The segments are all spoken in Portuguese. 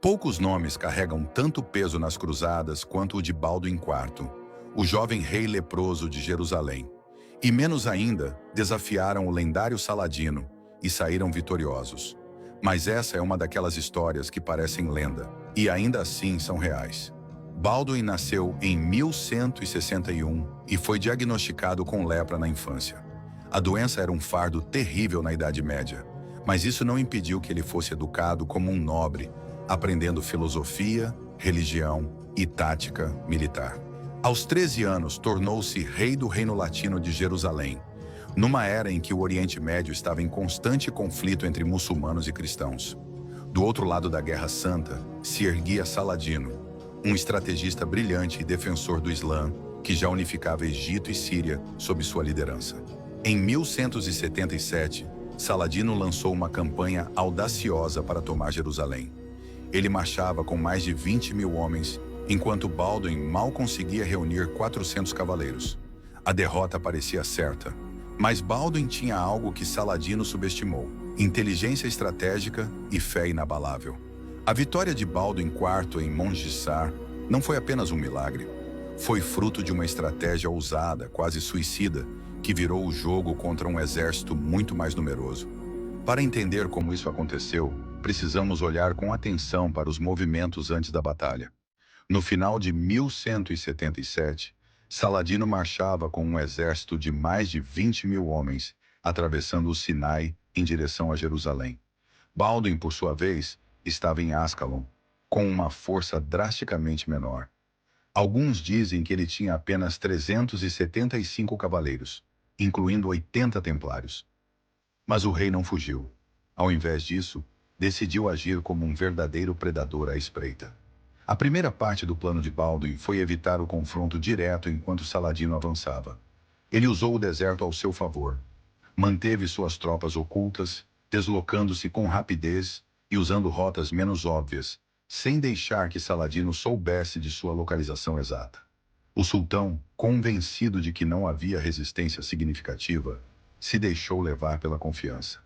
Poucos nomes carregam tanto peso nas cruzadas quanto o de Balduin IV, o jovem rei leproso de Jerusalém. E menos ainda, desafiaram o lendário Saladino e saíram vitoriosos. Mas essa é uma daquelas histórias que parecem lenda, e ainda assim são reais. Balduin nasceu em 1161 e foi diagnosticado com lepra na infância. A doença era um fardo terrível na Idade Média, mas isso não impediu que ele fosse educado como um nobre, aprendendo filosofia, religião e tática militar. Aos 13 anos, tornou-se rei do Reino Latino de Jerusalém, numa era em que o Oriente Médio estava em constante conflito entre muçulmanos e cristãos. Do outro lado da Guerra Santa, se erguia Saladino, um estrategista brilhante e defensor do Islã, que já unificava Egito e Síria sob sua liderança. Em 1177, Saladino lançou uma campanha audaciosa para tomar Jerusalém. Ele marchava com mais de 20 mil homens, enquanto Balduin mal conseguia reunir 400 cavaleiros. A derrota parecia certa, mas Balduin tinha algo que Saladino subestimou: inteligência estratégica e fé inabalável. A vitória de Balduin IV em Mongisar não foi apenas um milagre. Foi fruto de uma estratégia ousada, quase suicida, que virou o jogo contra um exército muito mais numeroso. Para entender como isso aconteceu, precisamos olhar com atenção para os movimentos antes da batalha. No final de 1177, Saladino marchava com um exército de mais de 20 mil homens, atravessando o Sinai em direção a Jerusalém. Balduin, por sua vez, estava em Ascalon, com uma força drasticamente menor. Alguns dizem que ele tinha apenas 375 cavaleiros, incluindo 80 templários. Mas o rei não fugiu. Ao invés disso, decidiu agir como um verdadeiro predador à espreita. A primeira parte do plano de Balduin foi evitar o confronto direto enquanto Saladino avançava. Ele usou o deserto ao seu favor. Manteve suas tropas ocultas, deslocando-se com rapidez e usando rotas menos óbvias, sem deixar que Saladino soubesse de sua localização exata. O sultão, convencido de que não havia resistência significativa, se deixou levar pela confiança.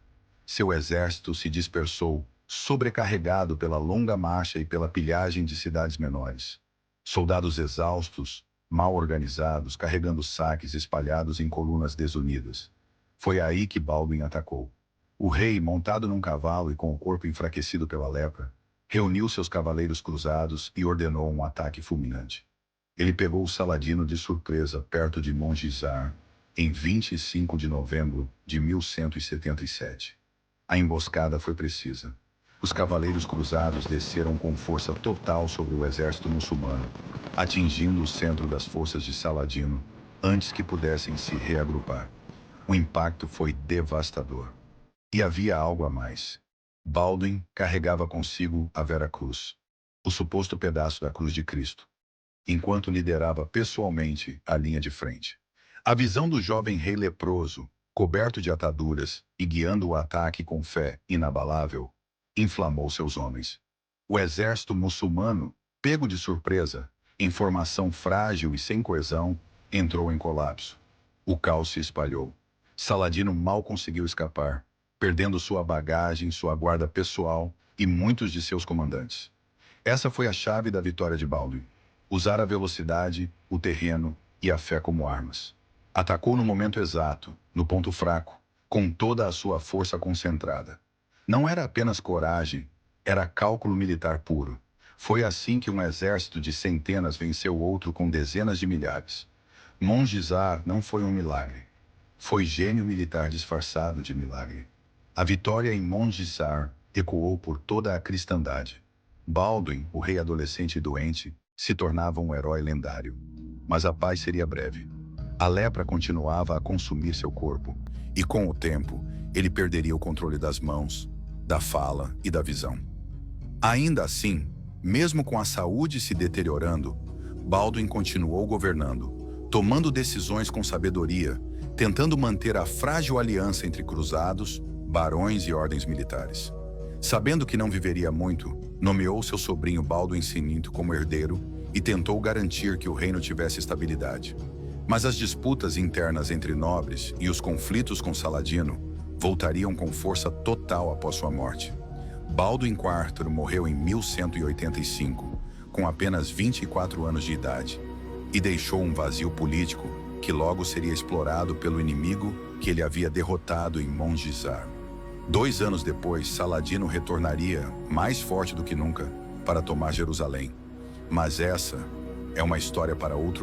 Seu exército se dispersou, sobrecarregado pela longa marcha e pela pilhagem de cidades menores. Soldados exaustos, mal organizados, carregando saques espalhados em colunas desunidas. Foi aí que Balduin atacou. O rei, montado num cavalo e com o corpo enfraquecido pela lepra, reuniu seus cavaleiros cruzados e ordenou um ataque fulminante. Ele pegou Saladino de surpresa perto de Mongisar, em 25 de novembro de 1177. A emboscada foi precisa. Os cavaleiros cruzados desceram com força total sobre o exército muçulmano, atingindo o centro das forças de Saladino antes que pudessem se reagrupar. O impacto foi devastador. E havia algo a mais. Balduin carregava consigo a Vera Cruz, o suposto pedaço da cruz de Cristo, enquanto liderava pessoalmente a linha de frente. A visão do jovem rei leproso, coberto de ataduras e guiando o ataque com fé inabalável, inflamou seus homens. O exército muçulmano, pego de surpresa, em formação frágil e sem coesão, entrou em colapso. O caos se espalhou. Saladino mal conseguiu escapar, perdendo sua bagagem, sua guarda pessoal e muitos de seus comandantes. Essa foi a chave da vitória de Balduin: usar a velocidade, o terreno e a fé como armas. Atacou no momento exato, no ponto fraco, com toda a sua força concentrada. Não era apenas coragem, era cálculo militar puro. Foi assim que um exército de centenas venceu outro com dezenas de milhares. Mongisar não foi um milagre. Foi gênio militar disfarçado de milagre. A vitória em Mongisar ecoou por toda a cristandade. Balduin, o rei adolescente e doente, se tornava um herói lendário. Mas a paz seria breve. A lepra continuava a consumir seu corpo, e com o tempo, ele perderia o controle das mãos, da fala e da visão. Ainda assim, mesmo com a saúde se deteriorando, Balduin continuou governando, tomando decisões com sabedoria, tentando manter a frágil aliança entre cruzados, barões e ordens militares. Sabendo que não viveria muito, nomeou seu sobrinho Balduin II como herdeiro e tentou garantir que o reino tivesse estabilidade. Mas as disputas internas entre nobres e os conflitos com Saladino voltariam com força total após sua morte. Balduin IV morreu em 1185, com apenas 24 anos de idade, e deixou um vazio político que logo seria explorado pelo inimigo que ele havia derrotado em Mongisar. 2 anos depois, Saladino retornaria, mais forte do que nunca, para tomar Jerusalém. Mas essa é uma história para outro